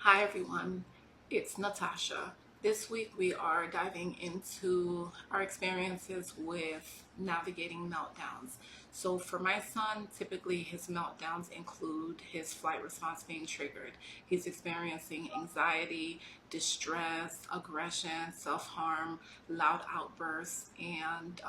Hi everyone, it's Natasha. This week we are diving into our experiences with navigating meltdowns. So for my son, typically his meltdowns include his flight response being triggered. He's experiencing anxiety, distress, aggression, self-harm, loud outbursts, and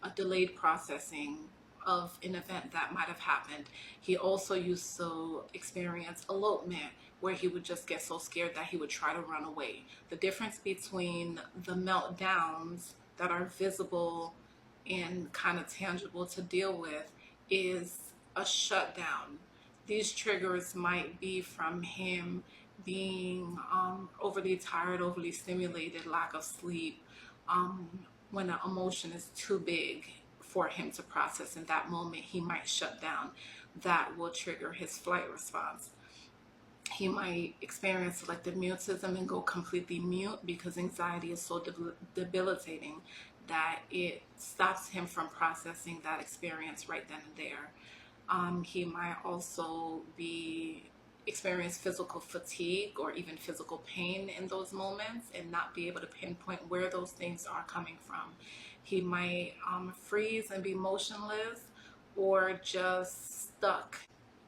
a delayed processing of an event that might have happened. He also used to experience elopement, where he would just get so scared that he would try to run away. The difference between the meltdowns that are visible and kind of tangible to deal with is a shutdown. These triggers might be from him being overly tired, overly stimulated, lack of sleep, um, when an emotion is too big for him to process in that moment, he might shut down. That will trigger his flight response. He might experience selective mutism and go completely mute because anxiety is so debilitating that it stops him from processing that experience right then and there. He might also be experience physical fatigue or even physical pain in those moments and not be able to pinpoint where those things are coming from. He might freeze and be motionless or just stuck.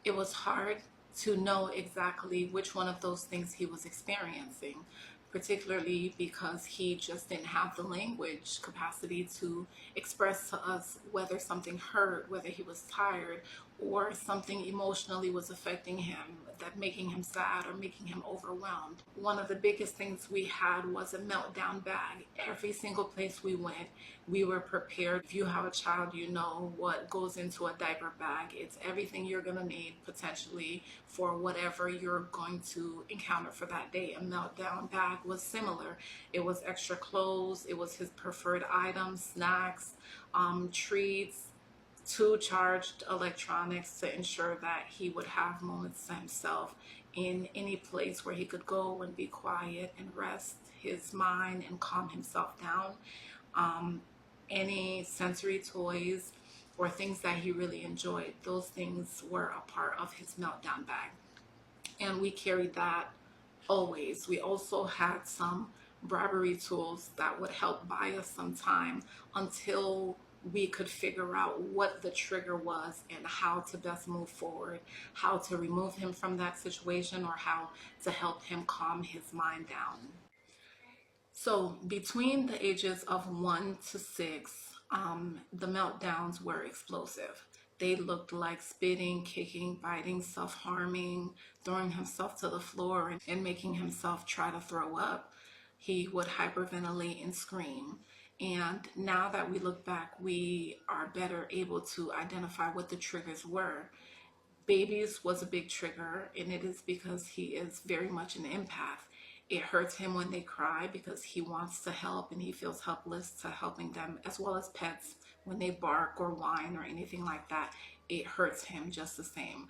It was hard to know exactly which one of those things he was experiencing, particularly because he just didn't have the language capacity to express to us whether something hurt, whether he was tired, or something emotionally was affecting him, that making him sad or making him overwhelmed. One of the biggest things we had was a meltdown bag. Every single place we went, we were prepared. If you have a child, you know what goes into a diaper bag. It's everything you're going to need potentially for whatever you're going to encounter for that day. A meltdown bag was similar. It was extra clothes, it was his preferred items, snacks, treats, two charged electronics to ensure that he would have moments to himself in any place where he could go and be quiet and rest his mind and calm himself down. Um, any sensory toys or things that he really enjoyed, those things were a part of his meltdown bag. And we carried that always. We also had some bribery tools that would help buy us some time until we could figure out what the trigger was and how to best move forward, how to remove him from that situation, or how to help him calm his mind down. So between the ages of 1 to 6, the meltdowns were explosive. They looked like spitting, kicking, biting, self-harming, throwing himself to the floor and making himself try to throw up. He would hyperventilate and scream. And now that we look back, we are better able to identify what the triggers were. Babies was a big trigger, and it is because he is very much an empath. It hurts him when they cry because he wants to help and he feels helpless to helping them, as well as pets when they bark or whine or anything like that. It hurts him just the same.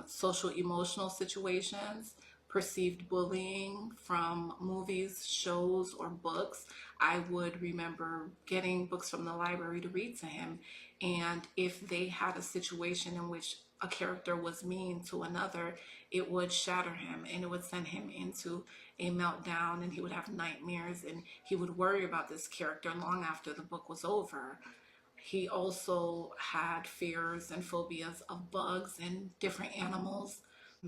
Social emotional situations, perceived bullying from movies, shows, or books. I would remember getting books from the library to read to him, and if they had a situation in which a character was mean to another, it would shatter him and it would send him into a meltdown, and he would have nightmares and he would worry about this character long after the book was over. He also had fears and phobias of bugs and different animals.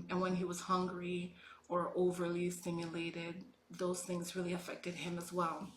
And when he was hungry or overly stimulated, those things really affected him as well.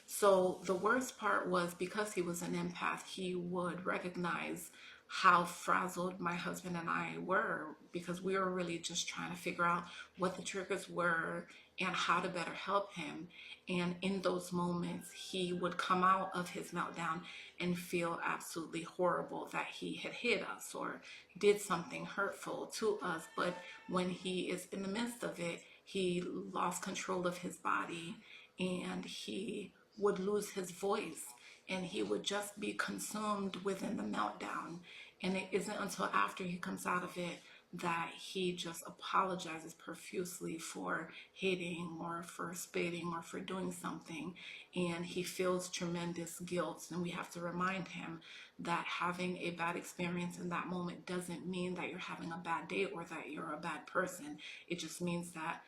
So the worst part was because he was an empath, he would recognize how frazzled my husband and I were because we were really just trying to figure out what the triggers were and how to better help him. And in those moments, he would come out of his meltdown and feel absolutely horrible that he had hit us or did something hurtful to us. But when he is in the midst of it, he lost control of his body and he would lose his voice and he would just be consumed within the meltdown. And it isn't until after he comes out of it that he just apologizes profusely for hitting or for spitting or for doing something, and he feels tremendous guilt. And we have to remind him that having a bad experience in that moment doesn't mean that you're having a bad day or that you're a bad person. It just means that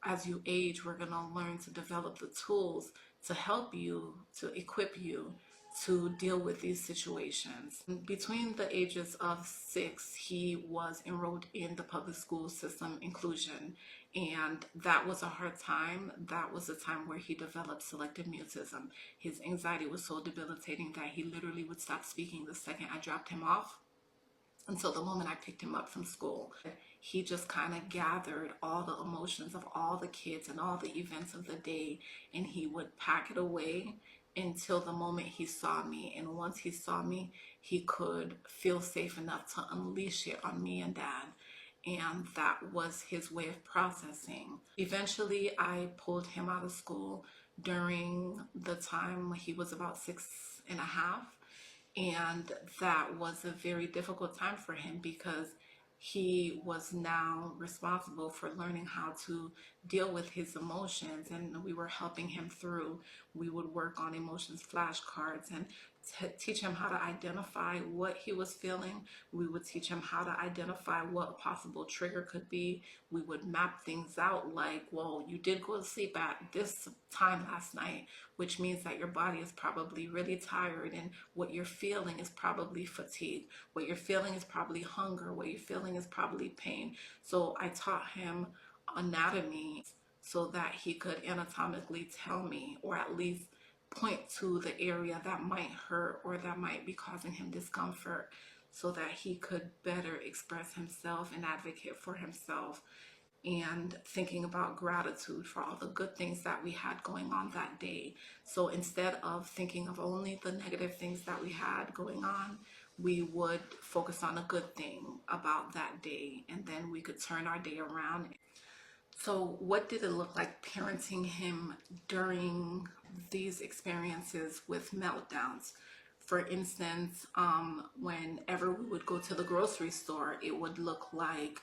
as you age, we're going to learn to develop the tools to help you, to equip you to deal with these situations. Between the ages of 6, he was enrolled in the public school system inclusion, and that was a hard time. That was a time where he developed selective mutism. His anxiety was so debilitating that he literally would stop speaking the second I dropped him off until the moment I picked him up from school. He just kind of gathered all the emotions of all the kids and all the events of the day, and he would pack it away until the moment he saw me. And once he saw me, he could feel safe enough to unleash it on me and Dad. And that was his way of processing. Eventually, I pulled him out of school during the time he was about 6.5, and that was a very difficult time for him because he was now responsible for learning how to deal with his emotions, and we were helping him through. We would work on emotions flashcards and teach him how to identify what he was feeling. We would teach him how to identify what a possible trigger could be. We would map things out like, well, you did go to sleep at this time last night, which means that your body is probably really tired, and what you're feeling is probably fatigue. What you're feeling is probably hunger. What you're feeling is probably pain. So I taught him anatomy so that he could anatomically tell me, or at least point to the area that might hurt or that might be causing him discomfort, so that he could better express himself and advocate for himself, and thinking about gratitude for all the good things that we had going on that day. So instead of thinking of only the negative things that we had going on, we would focus on a good thing about that day, and then we could turn our day around. So what did it look like parenting him during these experiences with meltdowns? For instance, whenever we would go to the grocery store, it would look like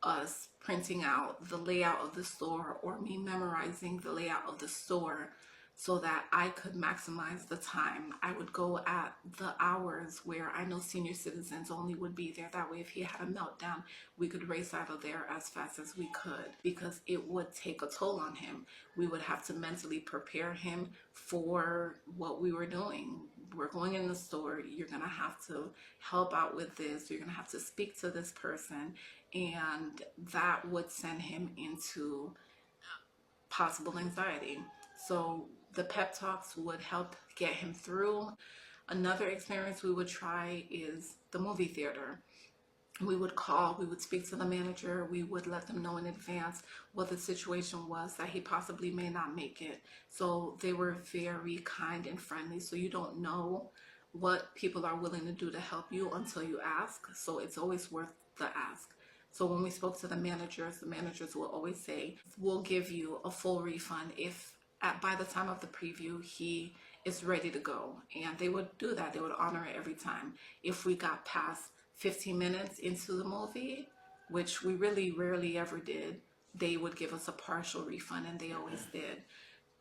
us printing out the layout of the store, or me memorizing the layout of the store so that I could maximize the time. I would go at the hours where I know senior citizens only would be there. That way, if he had a meltdown, we could race out of there as fast as we could, because it would take a toll on him. We would have to mentally prepare him for what we were doing. We're going in the store, you're going to have to help out with this, you're going to have to speak to this person, and that would send him into possible anxiety. So the pep talks would help get him through. Another experience we would try is the movie theater. We would call, we would speak to the manager, we would let them know in advance what the situation was, that he possibly may not make it. So they were very kind and friendly. So you don't know what people are willing to do to help you until you ask. So it's always worth the ask. So when we spoke to the managers will always say, we'll give you a full refund if by the time of the preview he is ready to go. And they would do that. They would honor it every time. If we got past 15 minutes into the movie, which we really rarely ever did, they would give us a partial refund, and they always did.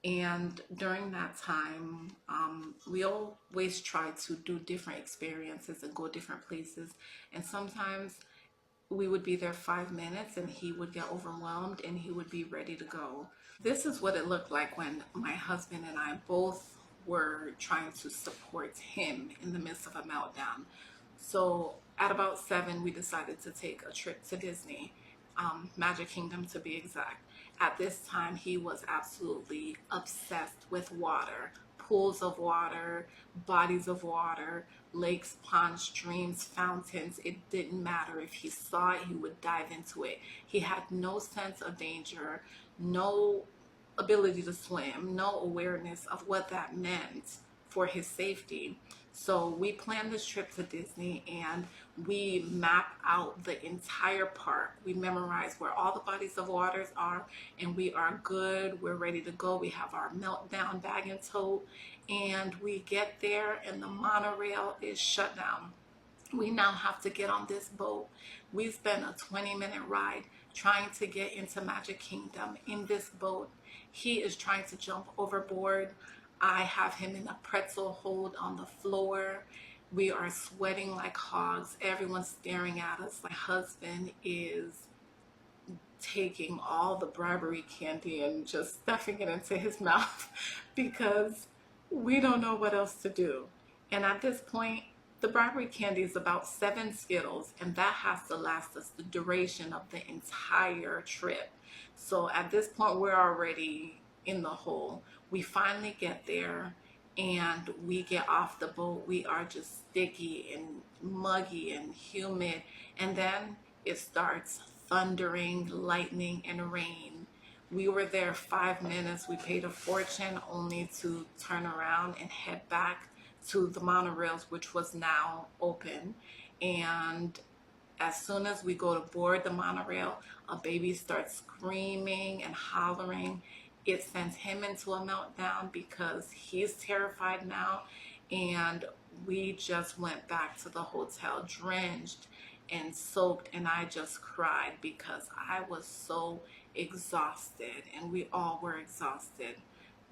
And during that time, we always try to do different experiences and go different places. And sometimes we would be there 5 minutes and he would get overwhelmed and he would be ready to go. This is what it looked like when my husband and I both were trying to support him in the midst of a meltdown. So at about 7, we decided to take a trip to Disney, Magic Kingdom to be exact. At this time, he was absolutely obsessed with water, pools of water, bodies of water, lakes, ponds, streams, fountains. It didn't matter. If he saw it, he would dive into it. He had no sense of danger, no ability to swim, no awareness of what that meant for his safety. So we planned this trip to Disney, and we map out the entire park. We memorize where all the bodies of waters are, and we are good. We're ready to go. We have our meltdown bag and tote, and we get there and the monorail is shut down. We now have to get on this boat. We spent a 20-minute ride trying to get into Magic Kingdom in this boat. He is trying to jump overboard. I have him in a pretzel hold on the floor. We are sweating like hogs. Everyone's staring at us. My husband is taking all the bribery candy and just stuffing it into his mouth because we don't know what else to do. And at this point, the bribery candy is about 7 Skittles, and that has to last us the duration of the entire trip. So at this point, we're already in the hole. We finally get there and we get off the boat. We are just sticky and muggy and humid. And then it starts thundering, lightning, and rain. We were there 5 minutes. We paid a fortune only to turn around and head back to the monorails, which was now open. And as soon as we go to board the monorail, a baby starts screaming and hollering. It sends him into a meltdown because he's terrified now. And we just went back to the hotel drenched and soaked, and I just cried because I was so exhausted, and we all were exhausted.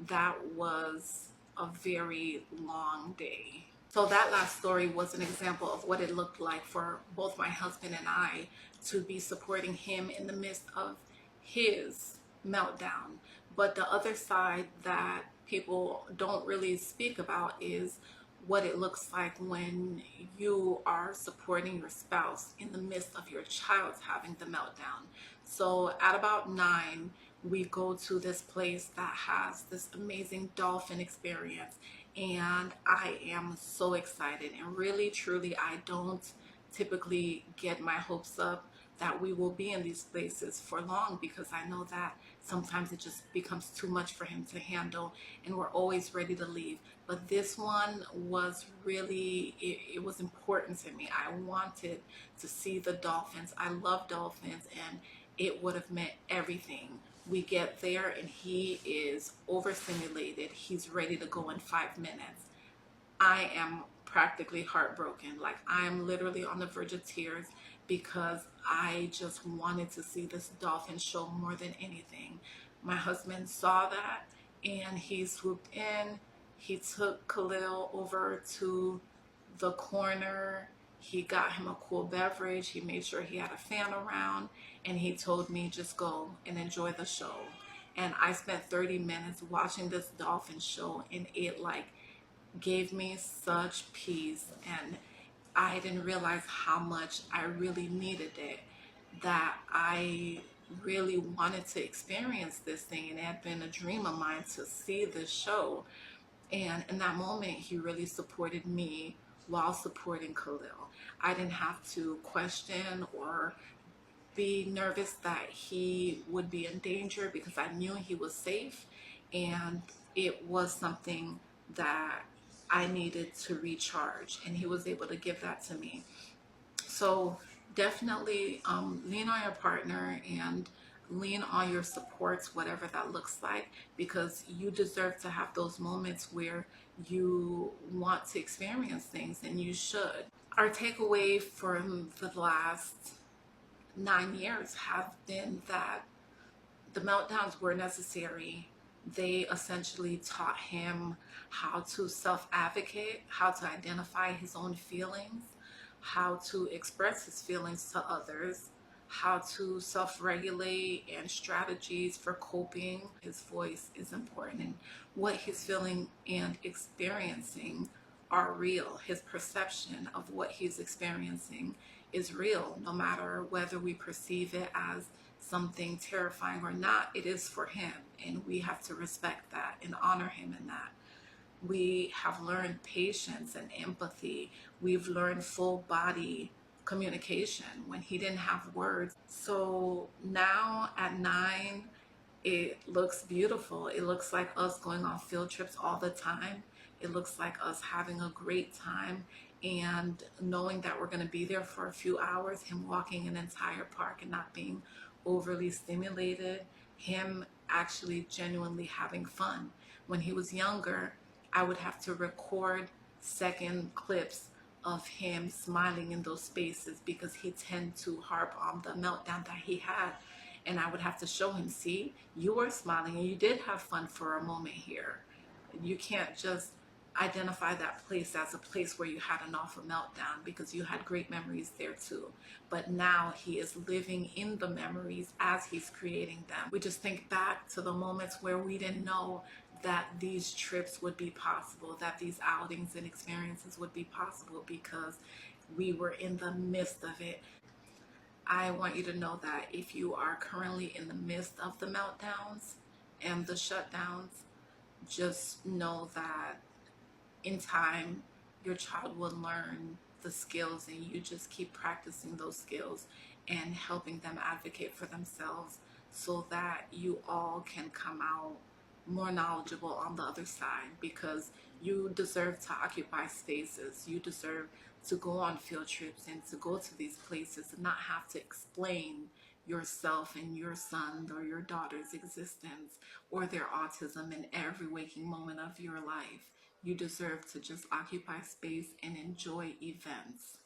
That was a very long day. So that last story was an example of what it looked like for both my husband and I to be supporting him in the midst of his meltdown. But the other side that people don't really speak about is what it looks like when you are supporting your spouse in the midst of your child's having the meltdown. So at about 9, we go to this place that has this amazing dolphin experience, and I am so excited. And really, truly, I don't typically get my hopes up that we will be in these places for long because I know that sometimes it just becomes too much for him to handle and we're always ready to leave. But this one was really, it was important to me. I wanted to see the dolphins. I love dolphins, and it would have meant everything. We get there and he is overstimulated. He's ready to go in 5 minutes. I am practically heartbroken. Like, I'm literally on the verge of tears because I just wanted to see this dolphin show more than anything. My husband saw that and he swooped in. He took Khalil over to the corner. He got him a cool beverage. He made sure he had a fan around, and he told me just go and enjoy the show. And I spent 30 minutes watching this dolphin show, and it like gave me such peace, and I didn't realize how much I really needed it, that I really wanted to experience this thing, and it had been a dream of mine to see this show. And in that moment, he really supported me while supporting Khalil. I didn't have to question or be nervous that he would be in danger because I knew he was safe, and it was something that I needed to recharge, and he was able to give that to me. So definitely lean on your partner and lean on your supports, whatever that looks like, because you deserve to have those moments where you want to experience things, and you should. Our takeaway from the last 9 years have been that the meltdowns were necessary. They essentially taught him how to self-advocate, how to identify his own feelings, how to express his feelings to others, how to self-regulate, and strategies for coping. His voice is important, and what he's feeling and experiencing are real. His perception of what he's experiencing is real, no matter whether we perceive it as something terrifying or not. It is for him, and we have to respect that and honor him in that. We have learned patience and empathy. We've learned full body communication when he didn't have words. So now at 9, it looks beautiful. It looks like us going on field trips all the time. It looks like us having a great time, and knowing that we're going to be there for a few hours, him walking an entire park and not being overly stimulated, him actually genuinely having fun. When he was younger, I would have to record second clips of him smiling in those spaces because he tend to harp on the meltdown that he had. And I would have to show him, see, you were smiling and you did have fun for a moment here. You can't just identify that place as a place where you had an awful meltdown, because you had great memories there too. But now he is living in the memories as he's creating them. We just think back to the moments where we didn't know that these trips would be possible, that these outings and experiences would be possible, because we were in the midst of it. I want you to know that if you are currently in the midst of the meltdowns and the shutdowns, just know that in time your child will learn the skills, and you just keep practicing those skills and helping them advocate for themselves, so that you all can come out more knowledgeable on the other side, because you deserve to occupy spaces. You deserve to go on field trips and to go to these places and not have to explain yourself and your son or your daughter's existence or their autism in every waking moment of your life. You deserve to just occupy space and enjoy events.